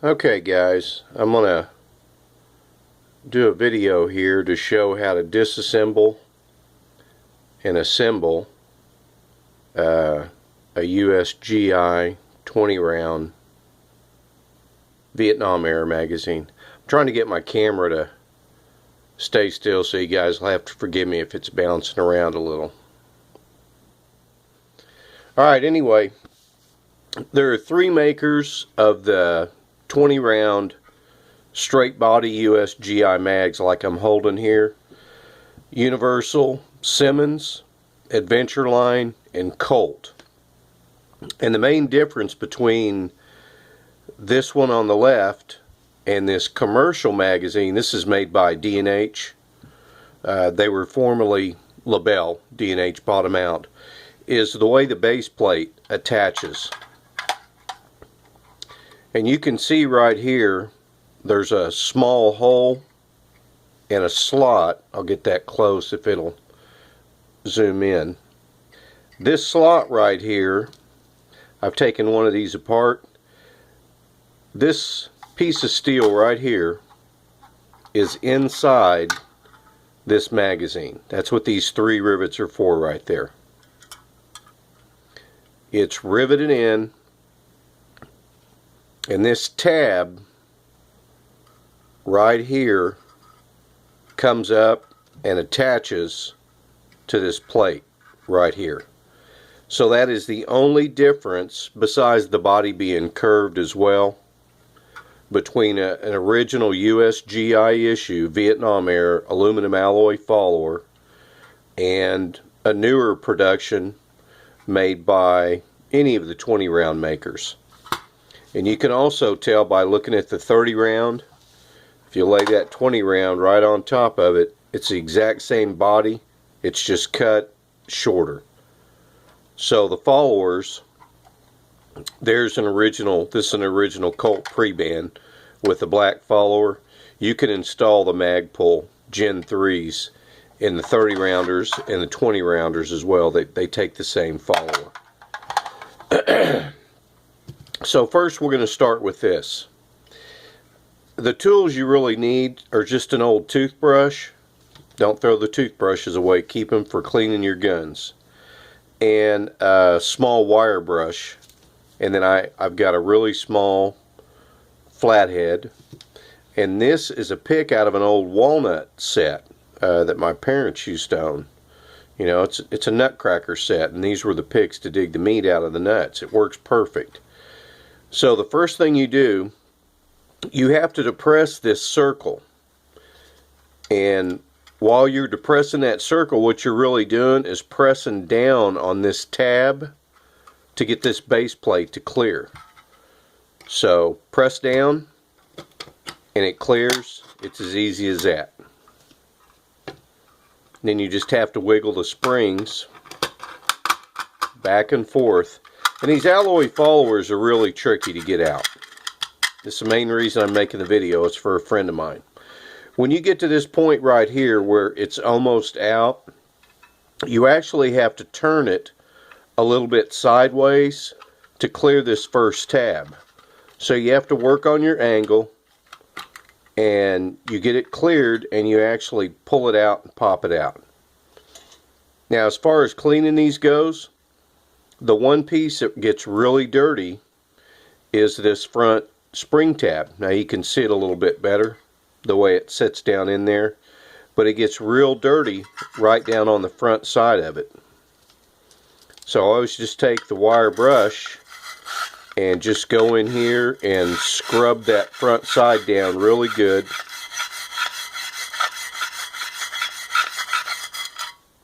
Okay guys, I'm gonna do a video here to show how to disassemble and assemble a USGI 20 round Vietnam era magazine. I'm trying to get my camera to stay still, so you guys will have to forgive me if it's bouncing around a little. Alright, anyway, there are three makers of the 20 round straight body USGI mags like I'm holding here: Universal, Simmons, Adventureline, and Colt. And the main difference between this one on the left and this commercial magazine, this is made by D&H. They were formerly LaBelle. D&H bought them out. Is the way the base plate attaches. And you can see right here there's a small hole and a slot. I'll get that close if it'll zoom in. This slot right here, I've taken one of these apart. This piece of steel right here is inside this magazine. That's what these three rivets are for right there. It's riveted in, and this tab right here comes up and attaches to this plate right here. So that is the only difference, besides the body being curved as well, between an original USGI issue Vietnam era aluminum alloy follower and a newer production made by any of the 20 round makers. And you can also tell by looking at the 30 round, if you lay that 20 round right on top of it, it's the exact same body, it's just cut shorter. So the followers, there's an original, this is an original Colt Preban with the black follower. You can install the Magpul Gen 3s in the 30 rounders and the 20 rounders as well. They take the same follower. So first we're going to start with this. The tools you really need are just an old toothbrush. Don't throw the toothbrushes away, keep them for cleaning your guns. And a small wire brush. And then I've got a really small flathead. And this is a pick out of an old walnut set that my parents used to own. You know, it's a nutcracker set, and these were the picks to dig the meat out of the nuts. It works perfect. So the first thing you do, you have to depress this circle. And while you're depressing that circle, what you're really doing is pressing down on this tab to get this base plate to clear. So press down and it clears. It's as easy as that. Then you just have to wiggle the springs back and forth. And these alloy followers are really tricky to get out. That's the main reason I'm making the video. It's for a friend of mine. When you get to this point right here where it's almost out, you actually have to turn it a little bit sideways to clear this first tab. So you have to work on your angle, and you get it cleared, and you actually pull it out and pop it out. Now, as far as cleaning these goes, the one piece that gets really dirty is this front spring tab. Now you can see it a little bit better the way it sits down in there, but it gets real dirty right down on the front side of it. So I always just take the wire brush and just go in here and scrub that front side down really good.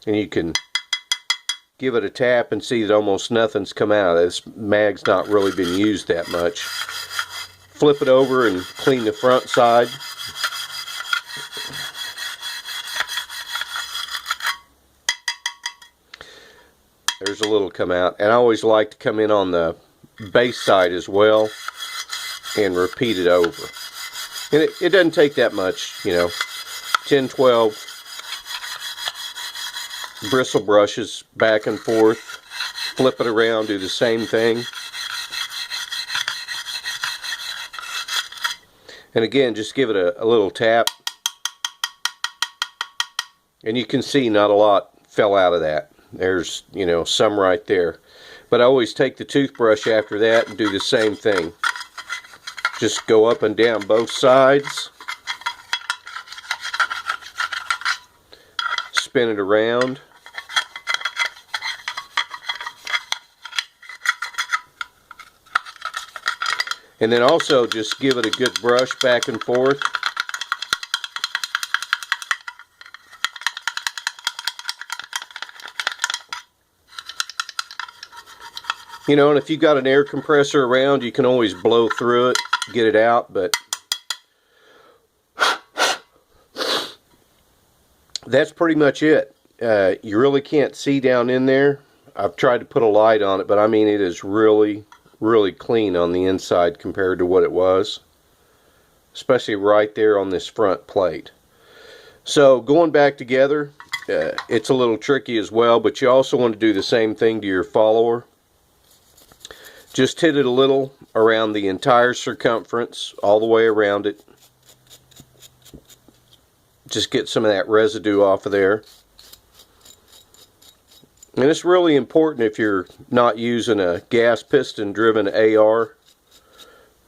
And you can give it a tap and see that almost nothing's come out. This mag's not really been used that much. Flip it over and clean the front side. There's a little come out. And I always like to come in on the base side as well and repeat it over. And it doesn't take that much, you know, 10, 12 bristle brushes back and forth, flip it around, do the same thing. And again, just give it a little tap. And you can see not a lot fell out of that. There's, you know, some right there. But I always take the toothbrush after that and do the same thing. Just go up and down both sides. Spin it around. And then also just give it a good brush back and forth. You know, and if you've got an air compressor around, you can always blow through it, get it out, but that's pretty much it. You really can't see down in there. I've tried to put a light on it, but I mean, it is really clean on the inside compared to what it was, especially right there on this front plate. So going back together, it's a little tricky as well, but you also want to do the same thing to your follower. Just hit it a little around the entire circumference, all the way around it. Just get some of that residue off of there. And it's really important if you're not using a gas piston driven AR,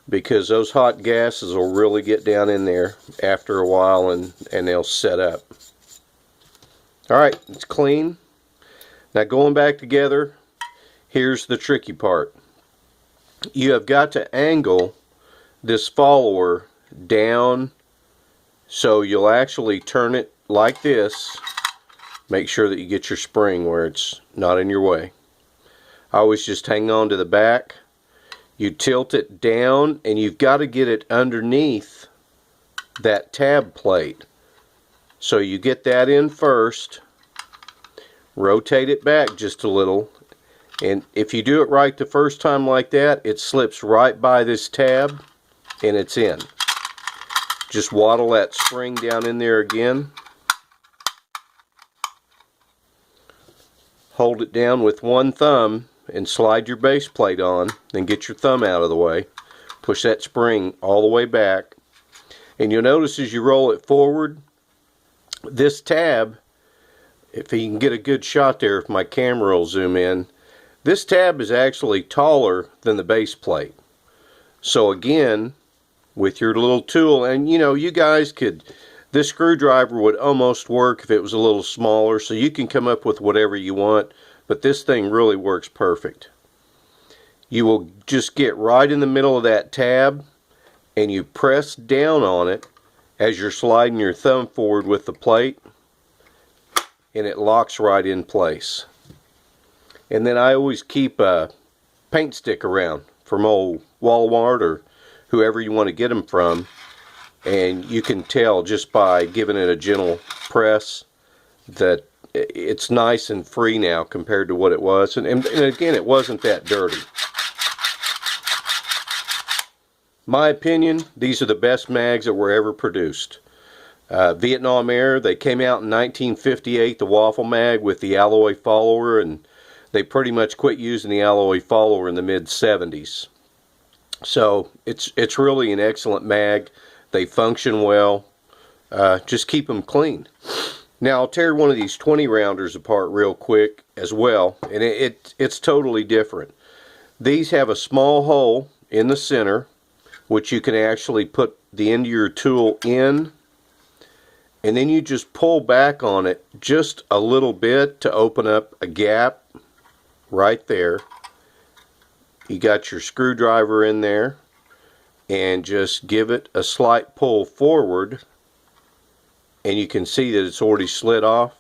because those hot gases will really get down in there after a while and they'll set up. Alright, it's clean. Now going back together, here's the tricky part. You have got to angle this follower down so you'll actually turn it like this. Make sure that you get your spring where it's not in your way. I always just hang on to the back. You tilt it down and you've got to get it underneath that tab plate. So you get that in first, rotate it back just a little, and if you do it right the first time like that, it slips right by this tab and it's in. Just waddle that spring down in there again. Hold it down with one thumb and slide your base plate on, then get your thumb out of the way. Push that spring all the way back. And you'll notice as you roll it forward, this tab, if you can get a good shot there, if my camera will zoom in, this tab is actually taller than the base plate. So again, with your little tool, and you know, you guys could, this screwdriver would almost work if it was a little smaller, so you can come up with whatever you want, but this thing really works perfect. You will just get right in the middle of that tab and you press down on it as you're sliding your thumb forward with the plate, and it locks right in place. And then I always keep a paint stick around from old Walmart or whoever you want to get them from, and you can tell just by giving it a gentle press that it's nice and free now compared to what it was. And again, it wasn't that dirty. My opinion, these are the best mags that were ever produced. Vietnam Air, they came out in 1958, the waffle mag with the alloy follower, and they pretty much quit using the alloy follower in the mid-70s. So it's really an excellent mag. They function well. Just keep them clean. Now I'll tear one of these 20 rounders apart real quick as well, and it's totally different. These have a small hole in the center, which you can actually put the end of your tool in, and then you just pull back on it just a little bit to open up a gap right there. You got your screwdriver in there, and just give it a slight pull forward, and you can see that it's already slid off,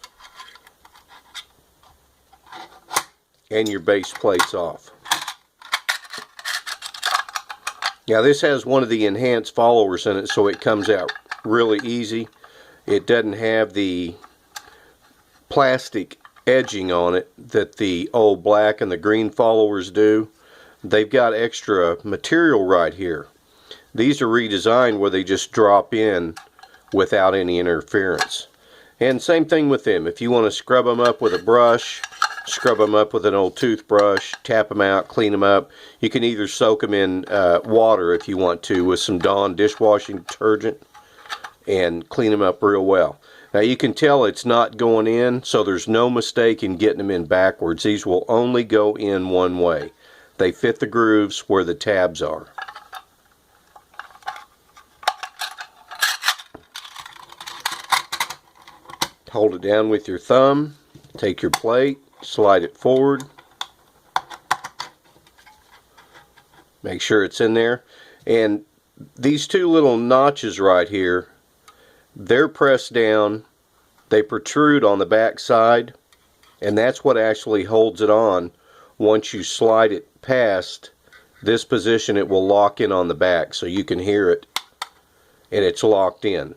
and your base plate's off. Now this has one of the enhanced followers in it, so it comes out really easy. It doesn't have the plastic edging on it that the old black and the green followers do. They've got extra material right here. These are redesigned where they just drop in without any interference. And same thing with them. If you want to scrub them up with a brush, scrub them up with an old toothbrush, tap them out, clean them up. You can either soak them in water if you want to with some Dawn dishwashing detergent and clean them up real well. Now you can tell it's not going in, so there's no mistake in getting them in backwards. These will only go in one way. They fit the grooves where the tabs are. Hold it down with your thumb, take your plate, slide it forward, make sure it's in there, and these two little notches right here, they're pressed down, they protrude on the back side, and that's what actually holds it on. Once you slide it past this position, it will lock in on the back, so you can hear it, and it's locked in.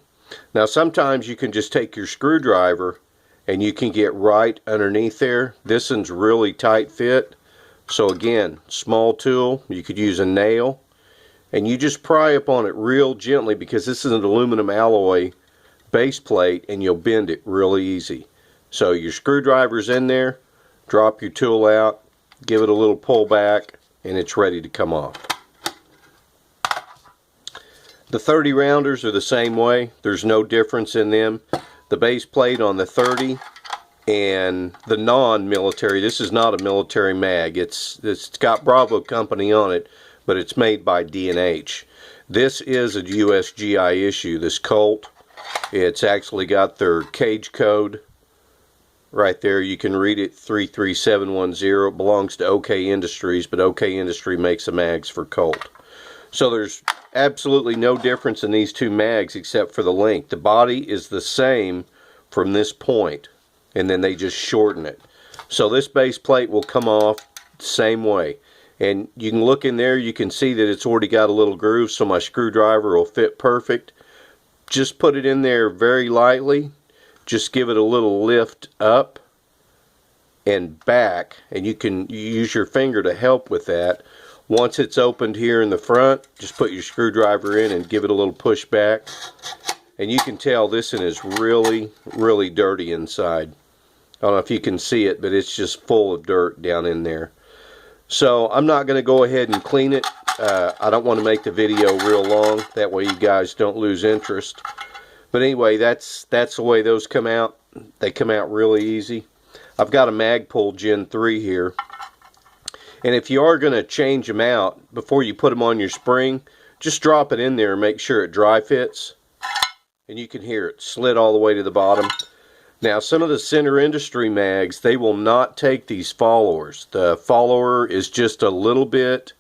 Now sometimes you can just take your screwdriver and you can get right underneath there. This one's really tight fit, so again, small tool, you could use a nail, and you just pry up on it real gently because this is an aluminum alloy base plate and you'll bend it really easy. So your screwdriver's in there, drop your tool out, give it a little pull back, and it's ready to come off. The 30 rounders are the same way. There's no difference in them. The base plate on the 30 and the non-military, this is not a military mag. It's got Bravo Company on it, but it's made by D&H. This is a USGI issue, this Colt. It's actually got their cage code right there. You can read it, 33710. It belongs to OK Industries, but OK Industry makes the mags for Colt. So there's absolutely no difference in these two mags except for the length. The body is the same from this point, and then they just shorten it. So this base plate will come off the same way. And you can look in there, you can see that it's already got a little groove, so my screwdriver will fit perfect. Just put it in there very lightly. Just give it a little lift up and back, and you can use your finger to help with that. Once it's opened here in the front, just put your screwdriver in and give it a little push back. And you can tell this one is really, really dirty inside. I don't know if you can see it, but it's just full of dirt down in there. So I'm not going to go ahead and clean it. I don't want to make the video real long. That way you guys don't lose interest. But anyway, that's the way those come out. They come out really easy. I've got a Magpul Gen 3 here. And if you are going to change them out before you put them on your spring, just drop it in there and make sure it dry fits. And you can hear it slid all the way to the bottom. Now some of the Center Industry mags, they will not take these followers. The follower is just a little bit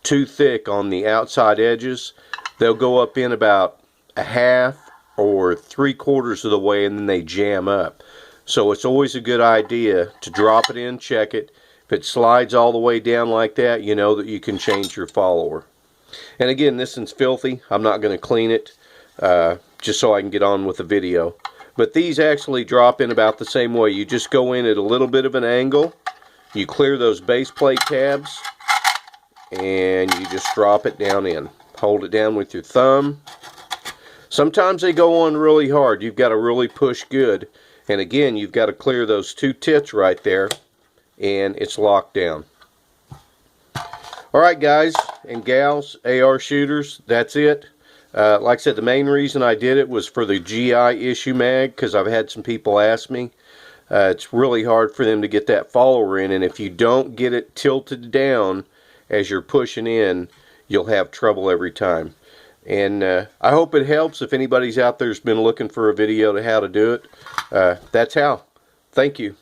too thick on the outside edges. They'll go up in about a half or 3/4 of the way, and then they jam up. So it's always a good idea to drop it in, check it. If it slides all the way down like that, you know that you can change your follower. And again, this one's filthy. I'm not going to clean it just so I can get on with the video. But these actually drop in about the same way. You just go in at a little bit of an angle. You clear those base plate tabs. And you just drop it down in. Hold it down with your thumb. Sometimes they go on really hard. You've got to really push good. And again, you've got to clear those two tits right there. And it's locked down. Alright guys and gals, AR shooters, that's it. Like I said, the main reason I did it was for the GI issue mag, because I've had some people ask me. It's really hard for them to get that follower in, and if you don't get it tilted down as you're pushing in, you'll have trouble every time. And I hope it helps. If anybody's out there's been looking for a video to how to do it, that's how. Thank you.